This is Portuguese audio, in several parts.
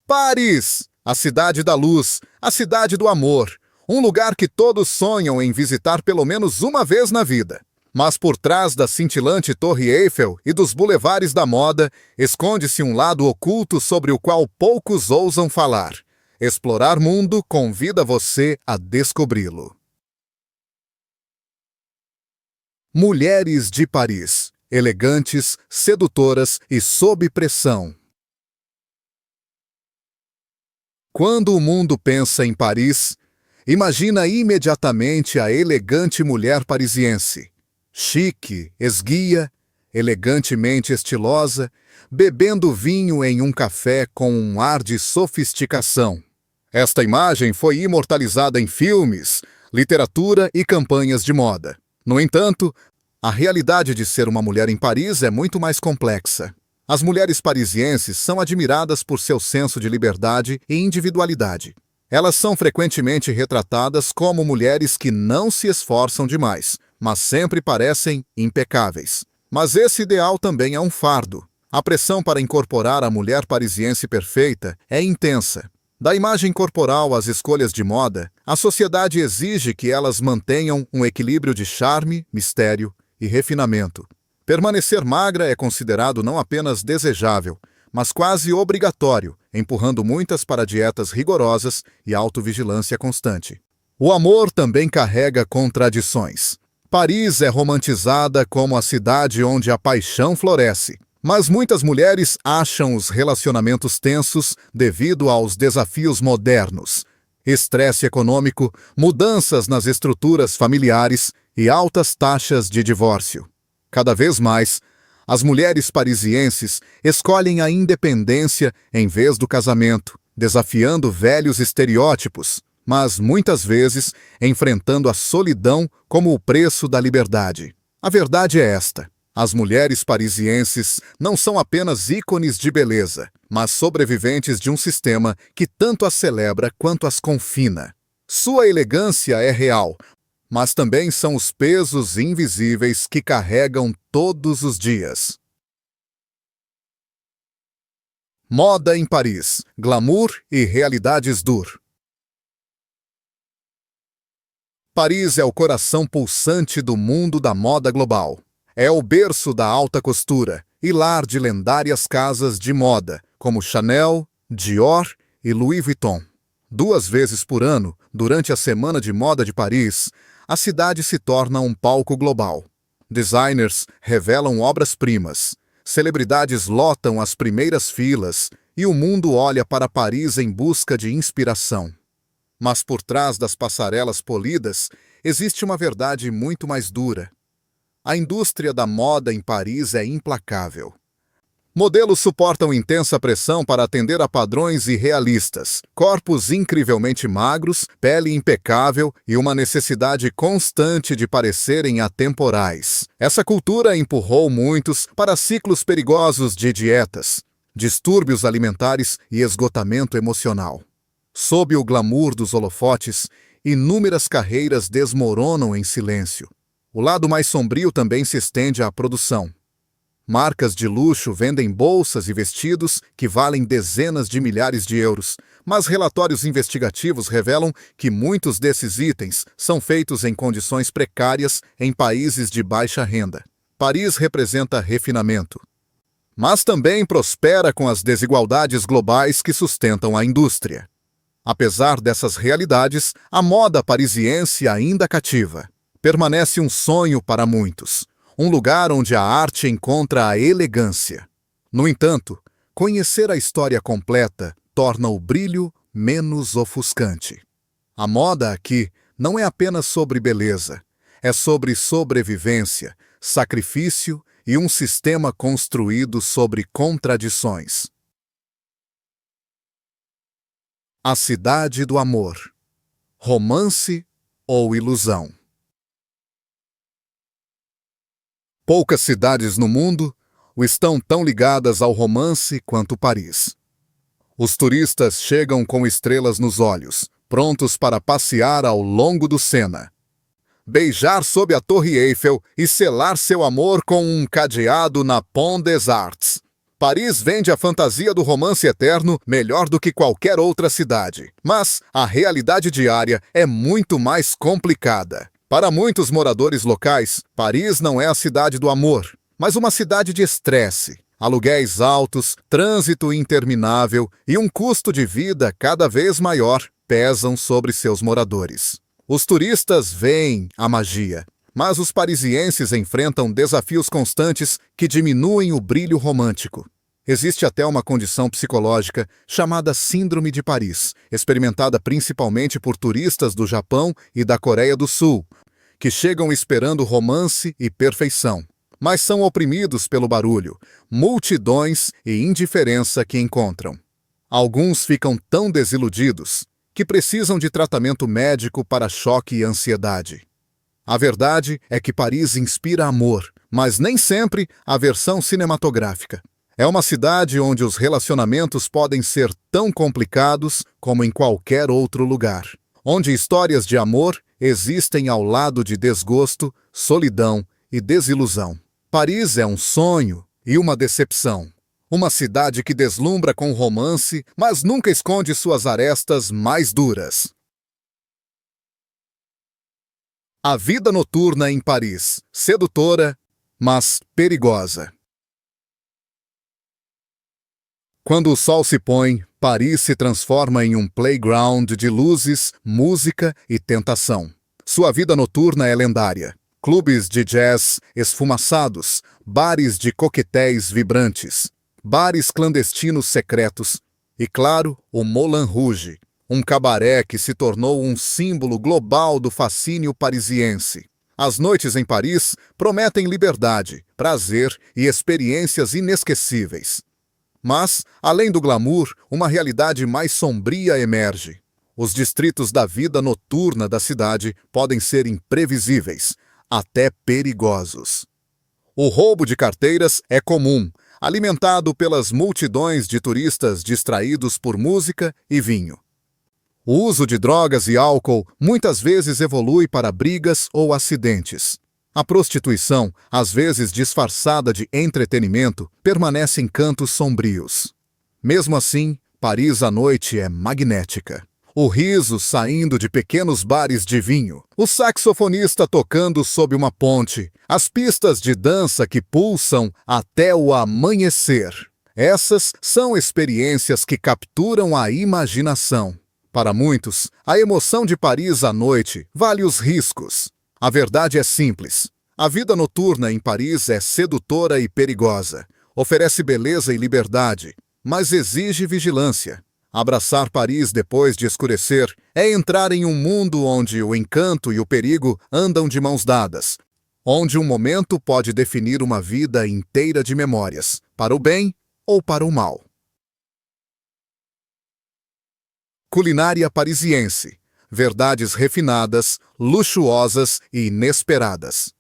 Paris, a cidade da luz, a cidade do amor, um lugar que todos sonham em visitar pelo menos uma vez na vida. Mas por trás da cintilante Torre Eiffel e dos bulevares da moda, esconde-se um lado oculto sobre o qual poucos ousam falar. Explorar Mundo convida você a descobri-lo. Mulheres de Paris, elegantes, sedutoras e sob pressão. Quando o mundo pensa em Paris, imagina imediatamente a elegante mulher parisiense. Chique, esguia, elegantemente estilosa, bebendo vinho em um café com um ar de sofisticação. Esta imagem foi imortalizada em filmes, literatura e campanhas de moda. No entanto, a realidade de ser uma mulher em Paris é muito mais complexa. As mulheres parisienses são admiradas por seu senso de liberdade e individualidade. Elas são frequentemente retratadas como mulheres que não se esforçam demais, mas sempre parecem impecáveis. Mas esse ideal também é um fardo. A pressão para incorporar a mulher parisiense perfeita é intensa. Da imagem corporal às escolhas de moda, a sociedade exige que elas mantenham um equilíbrio de charme, mistério e refinamento. Permanecer magra é considerado não apenas desejável, mas quase obrigatório, empurrando muitas para dietas rigorosas e autovigilância constante. O amor também carrega contradições. Paris é romantizada como a cidade onde a paixão floresce, mas muitas mulheres acham os relacionamentos tensos devido aos desafios modernos. Estresse econômico, mudanças nas estruturas familiares e altas taxas de divórcio. Cada vez mais, as mulheres parisienses escolhem a independência em vez do casamento, desafiando velhos estereótipos, mas muitas vezes enfrentando a solidão como o preço da liberdade. A verdade é esta: as mulheres parisienses não são apenas ícones de beleza, mas sobreviventes de um sistema que tanto as celebra quanto as confina. Sua elegância é real, mas também são os pesos invisíveis que carregam todos os dias. Moda em Paris, glamour e realidades duras. Paris é o coração pulsante do mundo da moda global. É o berço da alta costura e lar de lendárias casas de moda, como Chanel, Dior e Louis Vuitton. 2 vezes por ano, durante a Semana de Moda de Paris, a cidade se torna um palco global. Designers revelam obras-primas, celebridades lotam as primeiras filas e o mundo olha para Paris em busca de inspiração. Mas por trás das passarelas polidas, existe uma verdade muito mais dura. A indústria da moda em Paris é implacável. Modelos suportam intensa pressão para atender a padrões irrealistas, corpos incrivelmente magros, pele impecável e uma necessidade constante de parecerem atemporais. Essa cultura empurrou muitos para ciclos perigosos de dietas, distúrbios alimentares e esgotamento emocional. Sob o glamour dos holofotes, inúmeras carreiras desmoronam em silêncio. O lado mais sombrio também se estende à produção. Marcas de luxo vendem bolsas e vestidos que valem dezenas de milhares de euros, mas relatórios investigativos revelam que muitos desses itens são feitos em condições precárias em países de baixa renda. Paris representa refinamento, mas também prospera com as desigualdades globais que sustentam a indústria. Apesar dessas realidades, a moda parisiense ainda cativa. Permanece um sonho para muitos. Um lugar onde a arte encontra a elegância. No entanto, conhecer a história completa torna o brilho menos ofuscante. A moda aqui não é apenas sobre beleza, é sobre sobrevivência, sacrifício e um sistema construído sobre contradições. A cidade do amor. Romance ou ilusão? Poucas cidades no mundo estão tão ligadas ao romance quanto Paris. Os turistas chegam com estrelas nos olhos, prontos para passear ao longo do Sena, beijar sob a Torre Eiffel e selar seu amor com um cadeado na Pont des Arts. Paris vende a fantasia do romance eterno melhor do que qualquer outra cidade. Mas a realidade diária é muito mais complicada. Para muitos moradores locais, Paris não é a cidade do amor, mas uma cidade de estresse. Aluguéis altos, trânsito interminável e um custo de vida cada vez maior pesam sobre seus moradores. Os turistas veem a magia, mas os parisienses enfrentam desafios constantes que diminuem o brilho romântico. Existe até uma condição psicológica chamada Síndrome de Paris, experimentada principalmente por turistas do Japão e da Coreia do Sul, que chegam esperando romance e perfeição, mas são oprimidos pelo barulho, multidões e indiferença que encontram. Alguns ficam tão desiludidos que precisam de tratamento médico para choque e ansiedade. A verdade é que Paris inspira amor, mas nem sempre a versão cinematográfica. É uma cidade onde os relacionamentos podem ser tão complicados como em qualquer outro lugar, onde histórias de amor existem ao lado de desgosto, solidão e desilusão. Paris é um sonho e uma decepção. Uma cidade que deslumbra com romance, mas nunca esconde suas arestas mais duras. A vida noturna em Paris, sedutora, mas perigosa. Quando o sol se põe, Paris se transforma em um playground de luzes, música e tentação. Sua vida noturna é lendária. Clubes de jazz esfumaçados, bares de coquetéis vibrantes, bares clandestinos secretos e, claro, o Moulin Rouge, um cabaré que se tornou um símbolo global do fascínio parisiense. As noites em Paris prometem liberdade, prazer e experiências inesquecíveis. Mas, além do glamour, uma realidade mais sombria emerge. Os distritos da vida noturna da cidade podem ser imprevisíveis, até perigosos. O roubo de carteiras é comum, alimentado pelas multidões de turistas distraídos por música e vinho. O uso de drogas e álcool muitas vezes evolui para brigas ou acidentes. A prostituição, às vezes disfarçada de entretenimento, permanece em cantos sombrios. Mesmo assim, Paris à noite é magnética. O riso saindo de pequenos bares de vinho, o saxofonista tocando sob uma ponte, as pistas de dança que pulsam até o amanhecer. Essas são experiências que capturam a imaginação. Para muitos, a emoção de Paris à noite vale os riscos. A verdade é simples. A vida noturna em Paris é sedutora e perigosa. Oferece beleza e liberdade, mas exige vigilância. Abraçar Paris depois de escurecer é entrar em um mundo onde o encanto e o perigo andam de mãos dadas, onde um momento pode definir uma vida inteira de memórias, para o bem ou para o mal. Culinária parisiense. Verdades refinadas, luxuosas e inesperadas.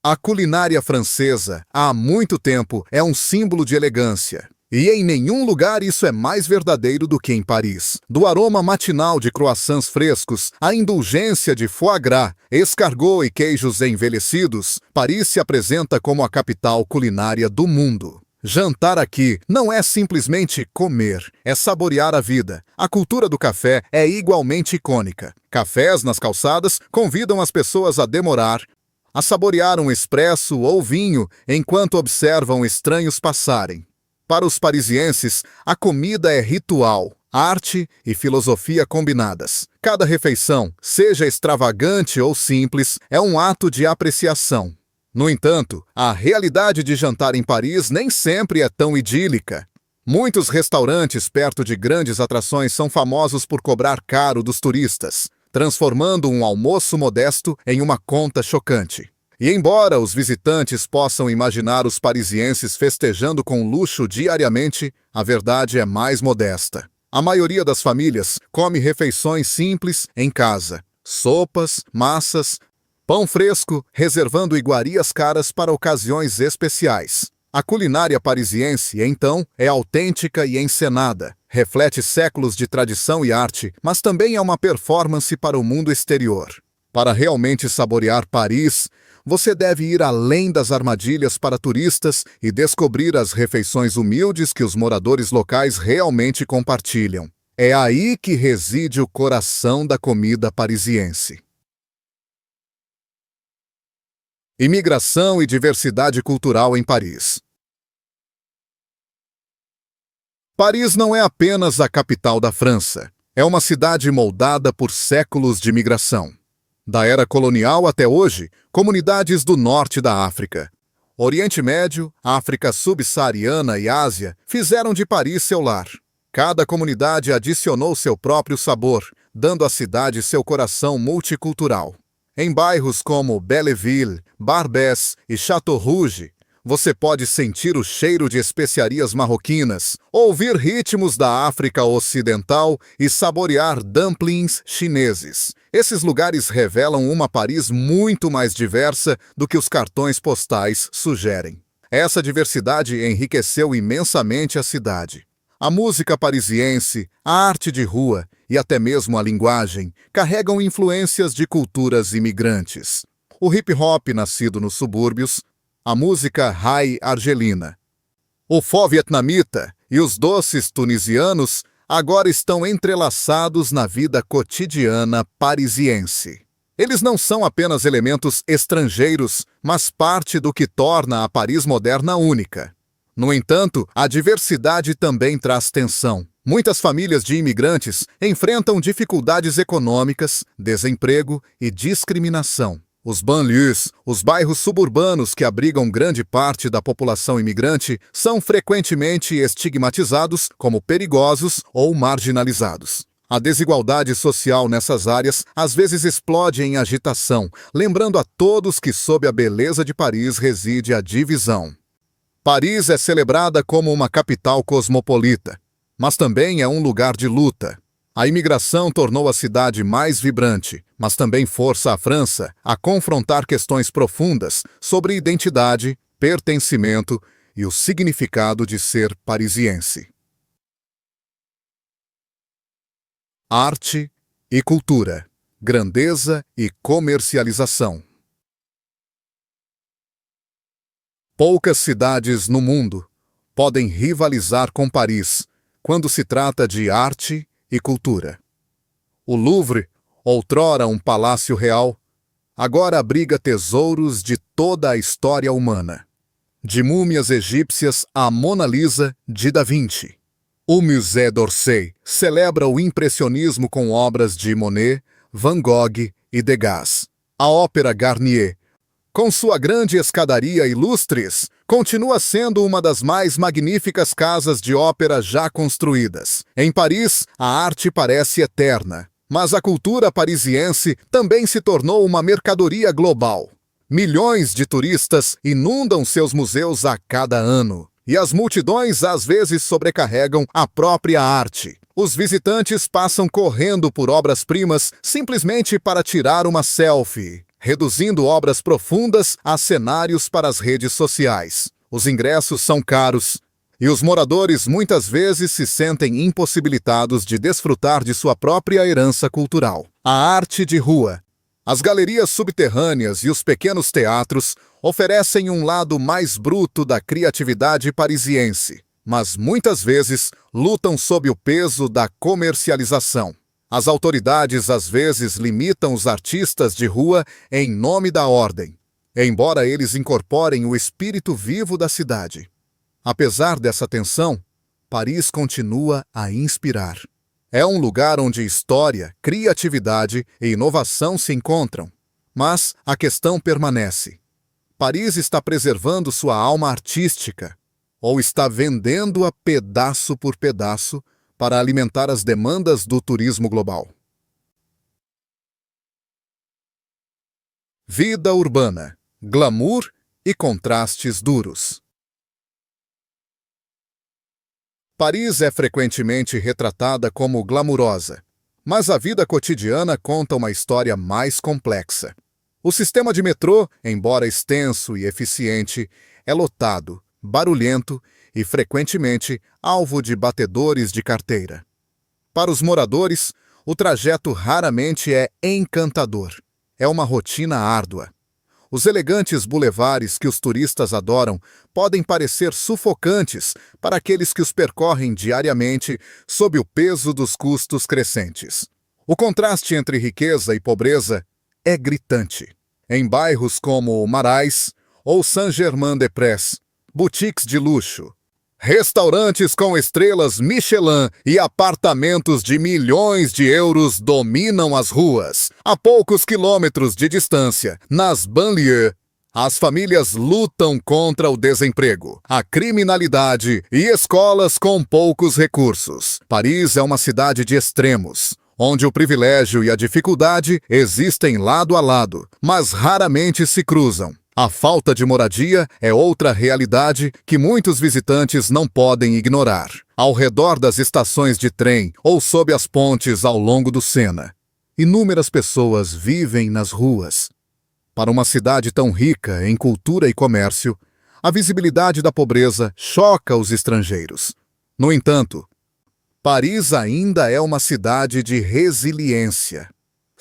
A culinária francesa, há muito tempo, é um símbolo de elegância. E em nenhum lugar isso é mais verdadeiro do que em Paris. Do aroma matinal de croissants frescos à indulgência de foie gras, escargot e queijos envelhecidos, Paris se apresenta como a capital culinária do mundo. Jantar aqui não é simplesmente comer, é saborear a vida. A cultura do café é igualmente icônica. Cafés nas calçadas convidam as pessoas a demorar, a saborear um expresso ou vinho enquanto observam estranhos passarem. Para os parisienses, a comida é ritual, arte e filosofia combinadas. Cada refeição, seja extravagante ou simples, é um ato de apreciação. No entanto, a realidade de jantar em Paris nem sempre é tão idílica. Muitos restaurantes perto de grandes atrações são famosos por cobrar caro dos turistas, transformando um almoço modesto em uma conta chocante. E embora os visitantes possam imaginar os parisienses festejando com luxo diariamente, a verdade é mais modesta. A maioria das famílias come refeições simples em casa. Sopas, massas, pão fresco, reservando iguarias caras para ocasiões especiais. A culinária parisiense, então, é autêntica e encenada. Reflete séculos de tradição e arte, mas também é uma performance para o mundo exterior. Para realmente saborear Paris, você deve ir além das armadilhas para turistas e descobrir as refeições humildes que os moradores locais realmente compartilham. É aí que reside o coração da comida parisiense. Imigração e diversidade cultural em Paris. Paris não é apenas a capital da França. É uma cidade moldada por séculos de migração. Da era colonial até hoje, comunidades do norte da África, Oriente Médio, África subsaariana e Ásia fizeram de Paris seu lar. Cada comunidade adicionou seu próprio sabor, dando à cidade seu coração multicultural. Em bairros como Belleville, Barbès e Château Rouge, você pode sentir o cheiro de especiarias marroquinas, ouvir ritmos da África Ocidental e saborear dumplings chineses. Esses lugares revelam uma Paris muito mais diversa do que os cartões postais sugerem. Essa diversidade enriqueceu imensamente a cidade. A música parisiense, a arte de rua e até mesmo a linguagem carregam influências de culturas imigrantes. O hip-hop nascido nos subúrbios, a música rai argelina, o pho vietnamita e os doces tunisianos agora estão entrelaçados na vida cotidiana parisiense. Eles não são apenas elementos estrangeiros, mas parte do que torna a Paris moderna única. No entanto, a diversidade também traz tensão. Muitas famílias de imigrantes enfrentam dificuldades econômicas, desemprego e discriminação. Os banlieues, os bairros suburbanos que abrigam grande parte da população imigrante, são frequentemente estigmatizados como perigosos ou marginalizados. A desigualdade social nessas áreas às vezes explode em agitação, lembrando a todos que sob a beleza de Paris reside a divisão. Paris é celebrada como uma capital cosmopolita, mas também é um lugar de luta. A imigração tornou a cidade mais vibrante, mas também força a França a confrontar questões profundas sobre identidade, pertencimento e o significado de ser parisiense. Arte e cultura, grandeza e comercialização. Poucas cidades no mundo podem rivalizar com Paris quando se trata de arte e cultura. O Louvre, outrora um palácio real, agora abriga tesouros de toda a história humana. De múmias egípcias à Mona Lisa de Da Vinci. O Musée d'Orsay celebra o impressionismo com obras de Monet, Van Gogh e Degas. A Ópera Garnier, com sua grande escadaria e lustres, continua sendo uma das mais magníficas casas de ópera já construídas. Em Paris, a arte parece eterna, mas a cultura parisiense também se tornou uma mercadoria global. Milhões de turistas inundam seus museus a cada ano, e as multidões às vezes sobrecarregam a própria arte. Os visitantes passam correndo por obras-primas simplesmente para tirar uma selfie, reduzindo obras profundas a cenários para as redes sociais. Os ingressos são caros e os moradores muitas vezes se sentem impossibilitados de desfrutar de sua própria herança cultural. A arte de rua, as galerias subterrâneas e os pequenos teatros oferecem um lado mais bruto da criatividade parisiense, mas muitas vezes lutam sob o peso da comercialização. As autoridades às vezes limitam os artistas de rua em nome da ordem, embora eles incorporem o espírito vivo da cidade. Apesar dessa tensão, Paris continua a inspirar. É um lugar onde história, criatividade e inovação se encontram. Mas a questão permanece. Paris está preservando sua alma artística ou está vendendo-a pedaço por pedaço para alimentar as demandas do turismo global? Vida urbana, glamour e contrastes duros. Paris é frequentemente retratada como glamurosa, mas a vida cotidiana conta uma história mais complexa. O sistema de metrô, embora extenso e eficiente, é lotado, barulhento e frequentemente alvo de batedores de carteira. Para os moradores, o trajeto raramente é encantador. é uma rotina árdua. Os elegantes bulevares que os turistas adoram podem parecer sufocantes para aqueles que os percorrem diariamente sob o peso dos custos crescentes. O contraste entre riqueza e pobreza é gritante. Em bairros como Marais ou Saint-Germain-des-Prés, boutiques de luxo, restaurantes com estrelas Michelin e apartamentos de milhões de euros dominam as ruas. A poucos quilômetros de distância, nas banlieues, as famílias lutam contra o desemprego, a criminalidade e escolas com poucos recursos. Paris é uma cidade de extremos, onde o privilégio e a dificuldade existem lado a lado, mas raramente se cruzam. A falta de moradia é outra realidade que muitos visitantes não podem ignorar. Ao redor das estações de trem ou sob as pontes ao longo do Sena, inúmeras pessoas vivem nas ruas. Para uma cidade tão rica em cultura e comércio, a visibilidade da pobreza choca os estrangeiros. No entanto, Paris ainda é uma cidade de resiliência.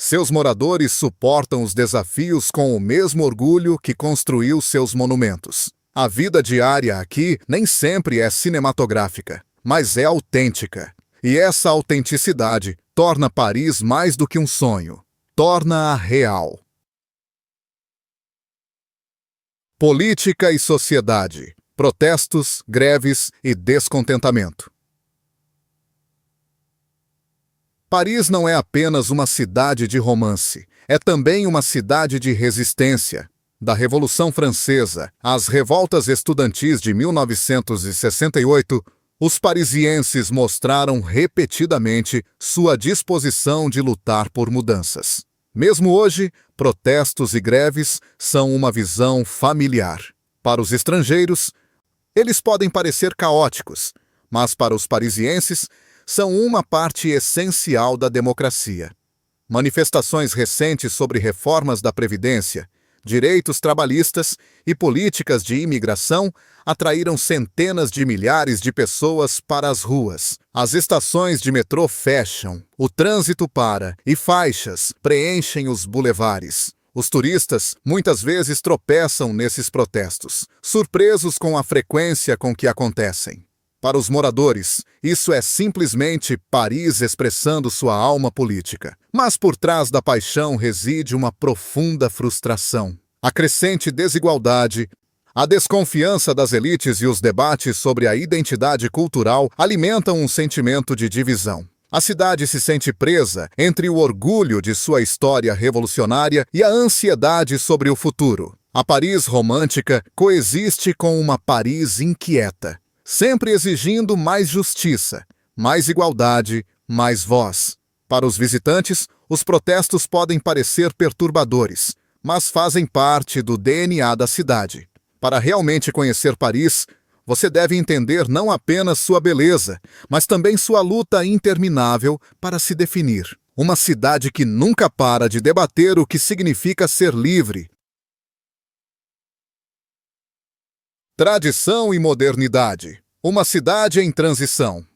Seus moradores suportam os desafios com o mesmo orgulho que construiu seus monumentos. A vida diária aqui nem sempre é cinematográfica, mas é autêntica. E essa autenticidade torna Paris mais do que um sonho, torna-a real. Política e sociedade, protestos, greves e descontentamento. Paris não é apenas uma cidade de romance, é também uma cidade de resistência. Da Revolução Francesa às revoltas estudantis de 1968, os parisienses mostraram repetidamente sua disposição de lutar por mudanças. Mesmo hoje, protestos e greves são uma visão familiar. Para os estrangeiros, eles podem parecer caóticos, mas para os parisienses, são uma parte essencial da democracia. Manifestações recentes sobre reformas da Previdência, direitos trabalhistas e políticas de imigração atraíram centenas de milhares de pessoas para as ruas. As estações de metrô fecham, o trânsito para e faixas preenchem os bulevares. Os turistas muitas vezes tropeçam nesses protestos, surpresos com a frequência com que acontecem. Para os moradores, isso é simplesmente Paris expressando sua alma política. Mas por trás da paixão reside uma profunda frustração. A crescente desigualdade, a desconfiança das elites e os debates sobre a identidade cultural alimentam um sentimento de divisão. A cidade se sente presa entre o orgulho de sua história revolucionária e a ansiedade sobre o futuro. A Paris romântica coexiste com uma Paris inquieta, sempre exigindo mais justiça, mais igualdade, mais voz. Para os visitantes, os protestos podem parecer perturbadores, mas fazem parte do DNA da cidade. Para realmente conhecer Paris, você deve entender não apenas sua beleza, mas também sua luta interminável para se definir. Uma cidade que nunca para de debater o que significa ser livre. Tradição e modernidade. Uma cidade em transição.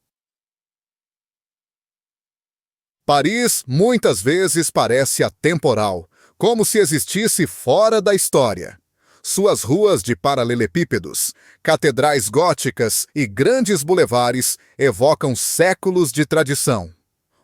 Paris muitas vezes parece atemporal, como se existisse fora da história. Suas ruas de paralelepípedos, catedrais góticas e grandes bulevares evocam séculos de tradição.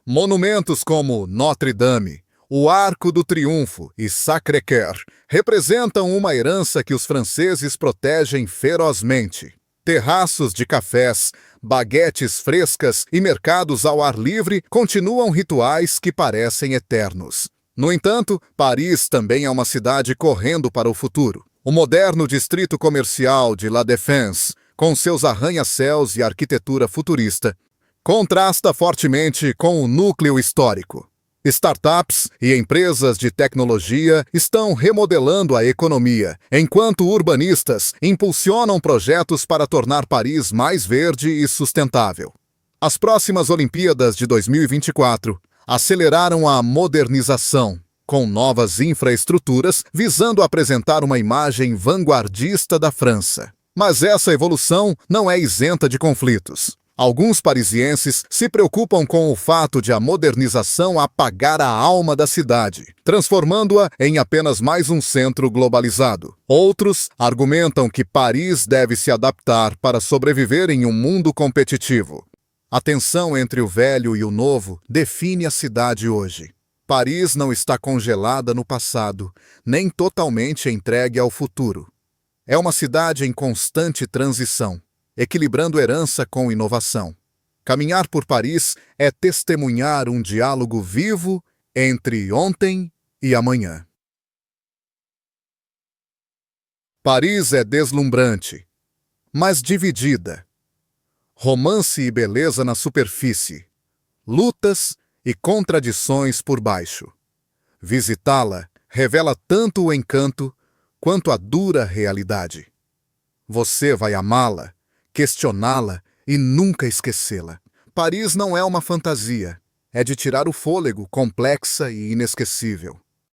Monumentos como Notre-Dame, o Arco do Triunfo e Sacré-Cœur representam uma herança que os franceses protegem ferozmente. Terraços de cafés, baguetes frescas e mercados ao ar livre continuam rituais que parecem eternos. No entanto, Paris também é uma cidade correndo para o futuro. O moderno distrito comercial de La Défense, com seus arranha-céus e arquitetura futurista, contrasta fortemente com o núcleo histórico. Startups e empresas de tecnologia estão remodelando a economia, enquanto urbanistas impulsionam projetos para tornar Paris mais verde e sustentável. As próximas Olimpíadas de 2024 aceleraram a modernização, com novas infraestruturas visando apresentar uma imagem vanguardista da França. Mas essa evolução não é isenta de conflitos. Alguns parisienses se preocupam com o fato de a modernização apagar a alma da cidade, transformando-a em apenas mais um centro globalizado. Outros argumentam que Paris deve se adaptar para sobreviver em um mundo competitivo. A tensão entre o velho e o novo define a cidade hoje. Paris não está congelada no passado, nem totalmente entregue ao futuro. É uma cidade em constante transição, equilibrando herança com inovação. Caminhar por Paris é testemunhar um diálogo vivo entre ontem e amanhã. Paris é deslumbrante, mas dividida. Romance e beleza na superfície, lutas e contradições por baixo. Visitá-la revela tanto o encanto quanto a dura realidade. Você vai amá-la, questioná-la e nunca esquecê-la. Paris não é uma fantasia, é de tirar o fôlego, complexa e inesquecível.